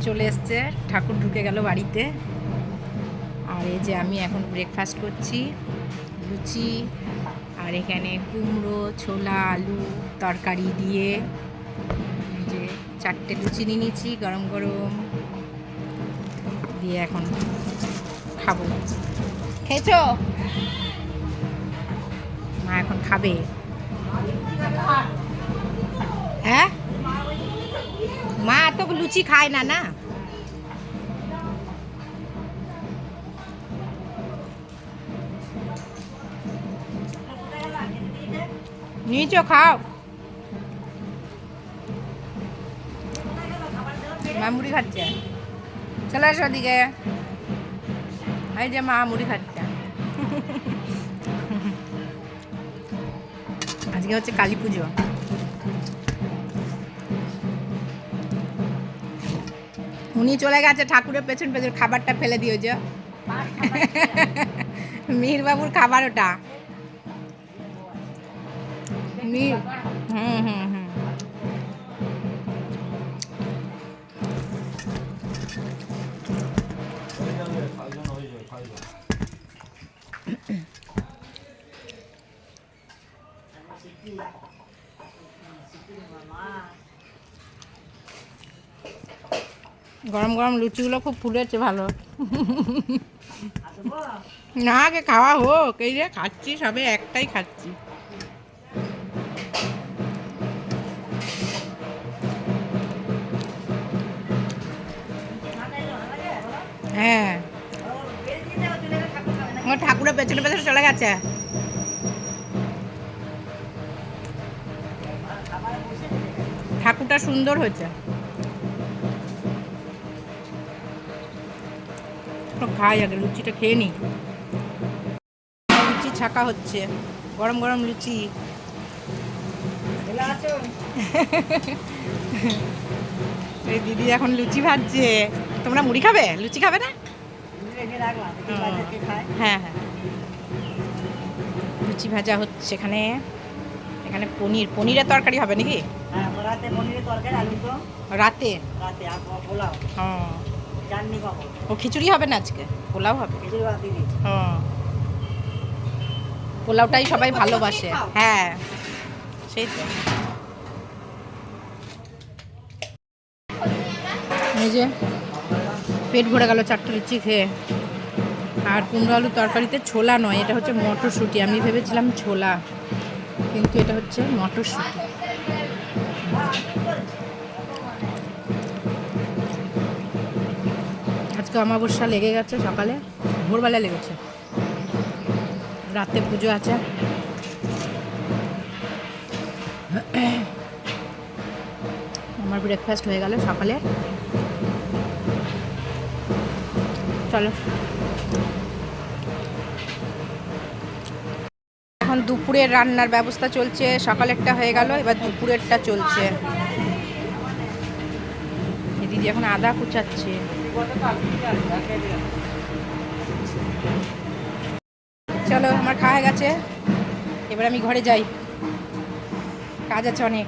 চলে এসছে, ঠাকুর ঢুকে গেল বাড়িতে। আর এই যে আমি এখন ব্রেকফাস্ট করছি, লুচি আর এখানে কুমড়ো, ছোলা, আলু তরকারি দিয়ে এই যে 4টে লুচি নিয়ে নিয়েছি গরম গরম দিয়ে এখন খাবো। খেয়েছো? মা এখন খাবে। হ্যাঁ, মা তো লুচি খায় না না। নিয়েছো, খাও। মা মুড়ি খাচ্ছে, চলে আসো ওদিকে। এই যে মা মুড়ি খাচ্ছে। আজকে হচ্ছে কালী পুজো। উনি চলে গেছে ঠাকুরের পেছন পেছন, খাবারটা ফেলে দিও যে। মিহিরবাবুর খাবার ওটা। হুম হুম হুম। গরম গরম লুচিগুলো খুব ফুলেছে ভালো। না, আগে খাওয়া হোক। এই যে খাচ্ছি, সবে একটাই খাচ্ছি। হ্যাঁ, ও ঠাকুরের পেছনে পেছনে চলে গেছে। ঠাকুরটা সুন্দর হয়েছে। খাই, আগে লুচিটা খেয়ে নি। লুচি ছাকা হচ্ছে, গরম গরম লুচি। এই দিদি এখন লুচি ভাজছে। তোমরা মুড়ি খাবে? লুচি খাবে না? হ্যাঁ হ্যাঁ, লুচি ভাজা হচ্ছে এখানে। এখানে পনিরের তরকারি হবে নাকি? রাতে হ্যাঁ। ও খিচুড়ি হবে না আজকে, পোলাও হবে। হ্যাঁ, পোলাওটাই সবাই ভালোবাসে। হ্যাঁ, সেই তো। এই যে পেট ভরে গেল 4টে লুচি খেয়ে। আর কুমড়ো আলু তরকারিতে ছোলা নয়, এটা হচ্ছে মটরশুঁটি। আমি ভেবেছিলাম ছোলা, কিন্তু এটা হচ্ছে মটরশুঁটি। আজকে অমাবস্যা লেগে গেছে, সকালে ভোরবেলা লেগেছে। রাতে পুজো আছে। আমার ব্রেকফাস্ট হয়ে গেল সকালে। চলো, এখন দুপুরের রান্নার ব্যবস্থা চলছে। সকালেরটা হয়ে গেল, এবার দুপুরেরটা চলছে। দিদি এখন আদা কুচাচ্ছে। চলো, আমার খাওয়া হয়ে গেছে, এবার আমি ঘরে যাই, কাজ আছে অনেক।